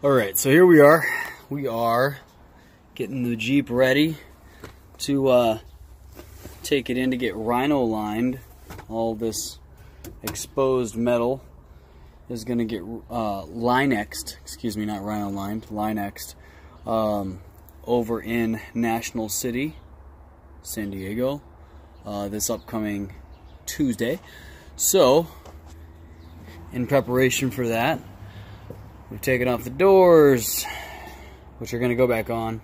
Alright, so here we are. We are getting the Jeep ready to take it in to get rhino lined. All this exposed metal is going to get Linexed, excuse me, not rhino lined, Linexed, over in National City, San Diego, this upcoming Tuesday. So, in preparation for that, we've taken off the doors, which are going to go back on.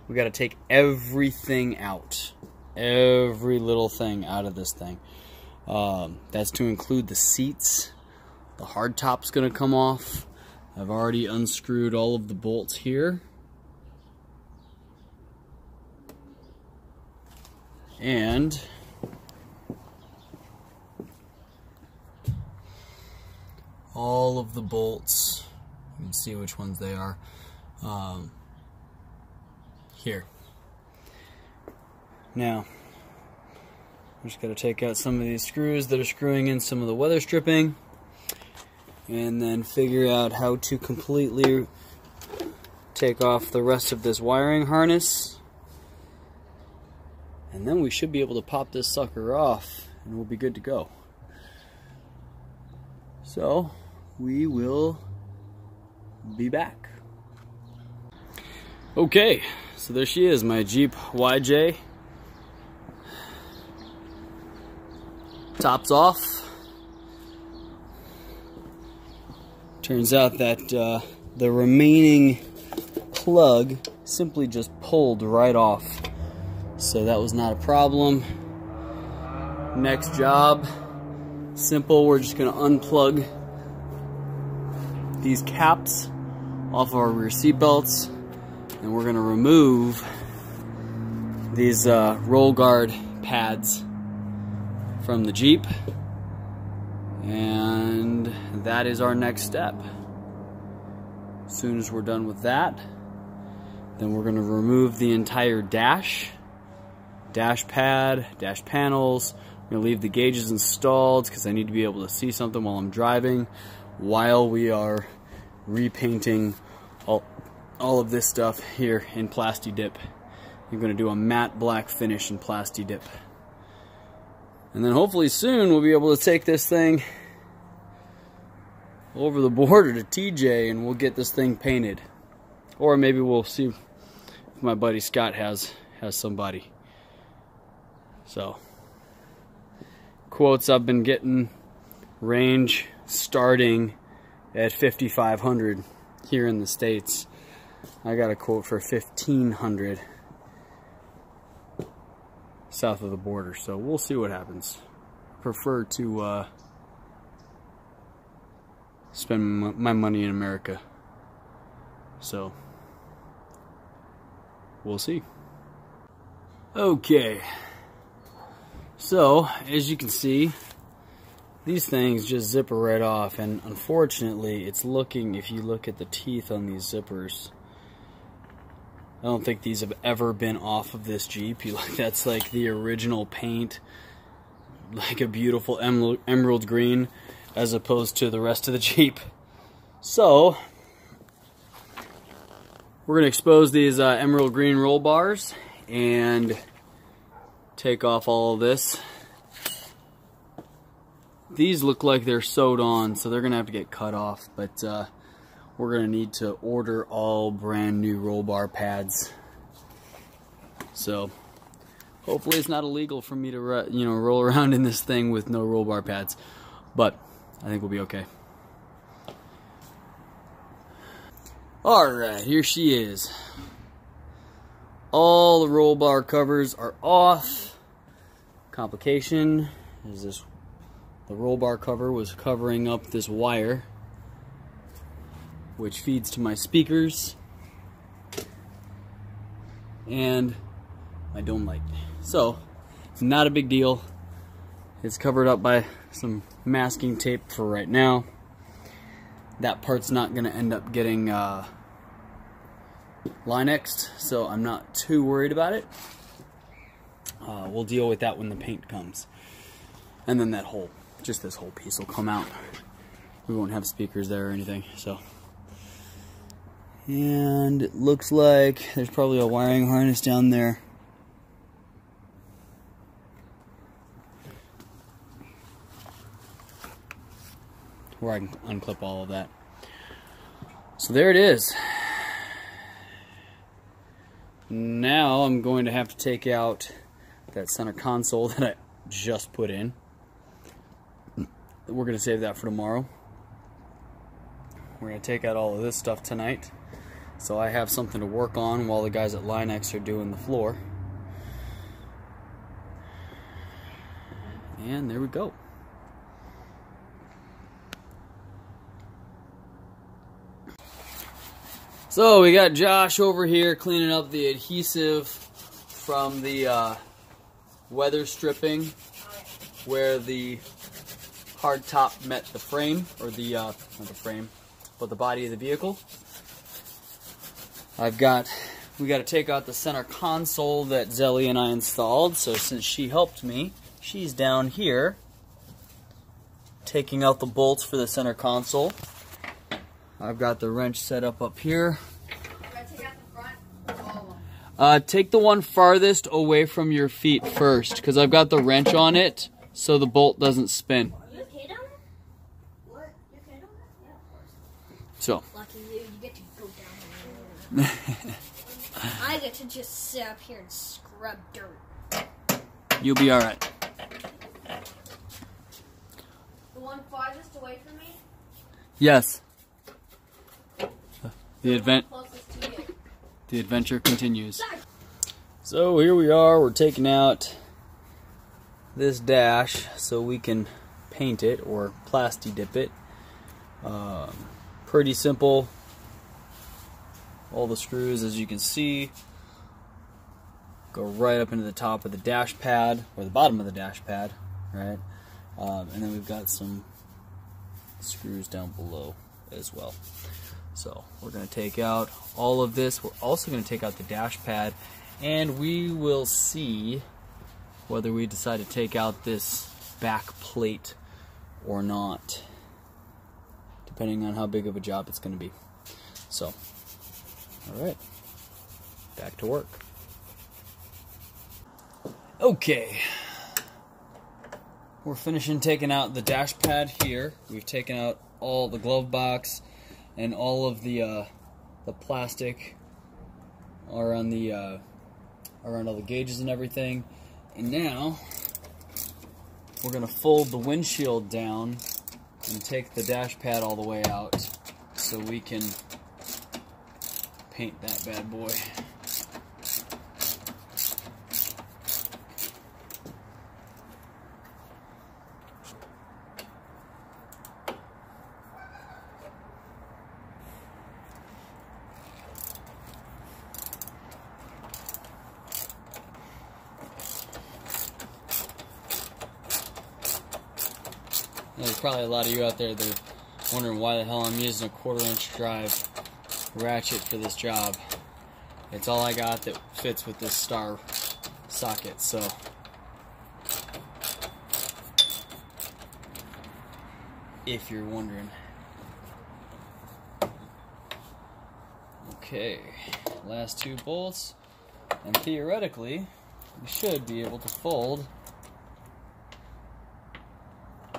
We got to take everything out, every little thing out of this thing. That's to include the seats. The hard top's going to come off. I've already unscrewed all of the bolts here. And all of the bolts, you can see which ones they are, here. Now, I'm just going to take out some of these screws that are screwing in some of the weather stripping, and then figure out how to completely take off the rest of this wiring harness. And then we should be able to pop this sucker off, and we'll be good to go. So, we will be back. Okay, so there she is, my Jeep YJ. Top's off. Turns out that the remaining plug simply just pulled right off. So that was not a problem. Next job, simple. We're just going to unplug these caps off of our rear seat belts, and we're going to remove these roll guard pads from the Jeep, and that is our next step. As soon as we're done with that, then we're going to remove the entire dash pad, dash panels. I'm going to leave the gauges installed because I need to be able to see something while I'm driving, while we are repainting all of this stuff here in Plasti-Dip. I'm going to do a matte black finish in Plasti-Dip. And then hopefully soon we'll be able to take this thing over the border to TJ and we'll get this thing painted. Or maybe we'll see if my buddy Scott has somebody. So, quotes I've been getting range starting at 5,500 here in the States. I got a quote for 1,500 south of the border, so we'll see what happens. Prefer to spend my money in America, so we'll see. Okay, so as you can see, these things just zipper right off, and unfortunately it's looking, if you look at the teeth on these zippers, I don't think these have ever been off of this Jeep. That's like the original paint, like a beautiful emerald green, as opposed to the rest of the Jeep. So, we're going to expose these emerald green roll bars and take off all of this. These look like they're sewed on, so they're going to have to get cut off, but we're going to need to order all brand new roll bar pads. So, hopefully it's not illegal for me to roll around in this thing with no roll bar pads, but I think we'll be okay. Alright, here she is. All the roll bar covers are off. Complication is this: the roll bar cover was covering up this wire, which feeds to my speakers and my dome light. So, it's not a big deal. It's covered up by some masking tape for right now. That part's not going to end up getting Linexed, so I'm not too worried about it. We'll deal with that when the paint comes. And then that whole, just this whole piece will come out. we won't have speakers there or anything. So, and it looks like there's probably a wiring harness down there. Where I can unclip all of that. So there it is. Now I'm going to have to take out that center console that I just put in. We're going to save that for tomorrow. We're going to take out all of this stuff tonight, so I have something to work on while the guys at Linex are doing the floor. And there we go. So we got Josh over here cleaning up the adhesive from the weather stripping where the hard top met the frame, or the not the frame, but the body of the vehicle. We got to take out the center console that Zelly and I installed. So since she helped me, she's down here taking out the bolts for the center console. I've got the wrench set up here. Take out the front or all of them? Take the one farthest away from your feet first, because I've got the wrench on it so the bolt doesn't spin. You okay down there? What? You okay down there? Yeah, of course. So. Lucky you get to go down there. I get to just sit up here and scrub dirt. You'll be alright. The one farthest away from me? Yes. The Closest to you. The adventure continues. So here we are, we're taking out this dash so we can paint it or Plasti-Dip it. Pretty simple. All the screws, as you can see, go right up into the top of the dash pad, or the bottom of the dash pad, right? And then we've got some screws down below as well. So we're going to take out all of this. We're also going to take out the dash pad, and we will see whether we decide to take out this back plate or not, depending on how big of a job it's going to be. So, alright, back to work. Okay, we're finishing taking out the dash pad here. We've taken out all the glove box and all of the plastic around all the gauges and everything. And now we're gonna fold the windshield down and take the dash pad all the way out so we can paint that bad boy. There's probably a lot of you out there that are wondering why the hell I'm using a 1/4-inch drive ratchet for this job. It's all I got that fits with this star socket, so if you're wondering. Okay, last two bolts, and theoretically we should be able to fold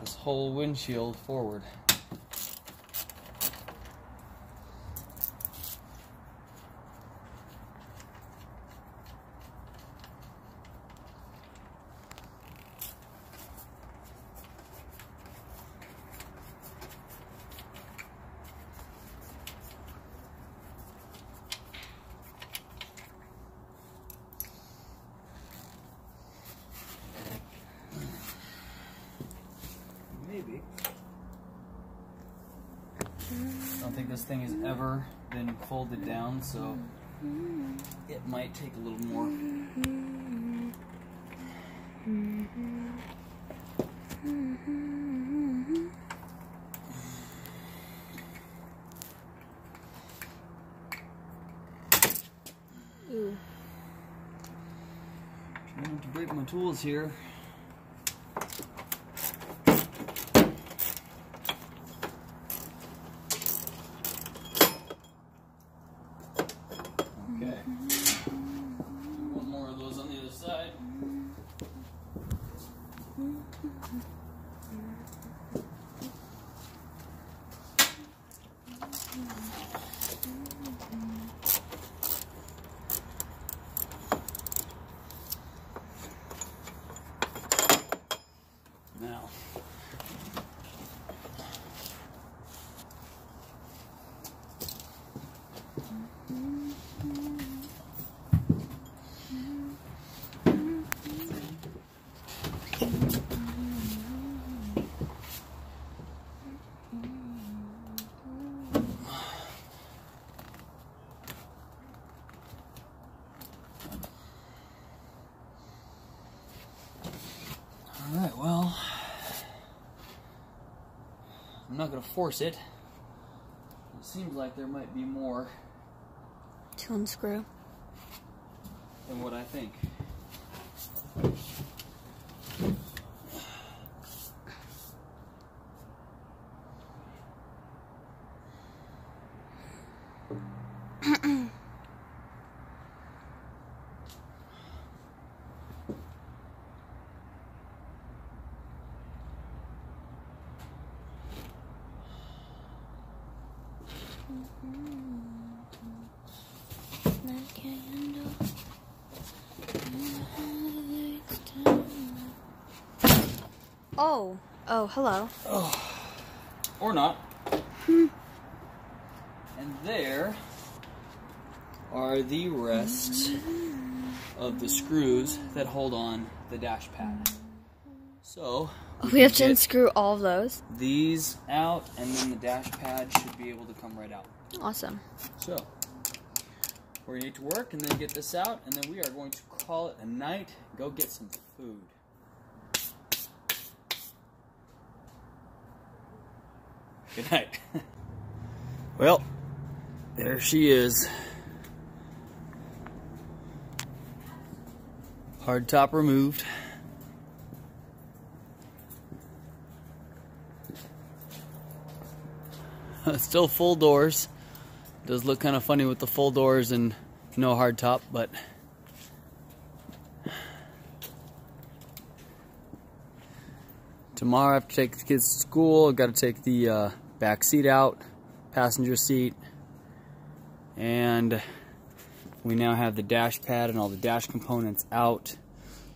this whole windshield forward. Maybe. I don't think this thing has ever been folded down, so it might take a little more. Trying not to break my tools here. One more of those on the other side. Now, all right, well, I'm not going to force it. It seems like there might be more To unscrew. than what I think. Oh, hello. Oh, or not. And there are the rest of the screws that hold on the dash pad. So We have to unscrew all of those. These out, and then the dash pad should be able to come right out. Awesome. So we're going to get to work and then get this out, and then we are going to call it a night, go get some food. Good night. Well, there she is. Hard top removed. Still full doors. Does look kind of funny with the full doors and no hard top, but tomorrow I have to take the kids to school. I've got to take the back seat out, passenger seat, and we now have the dash pad and all the dash components out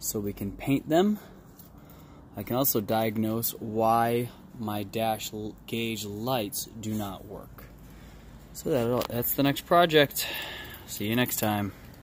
so we can paint them. I can also diagnose why my dash gauge lights do not work. So that's the next project. See you next time.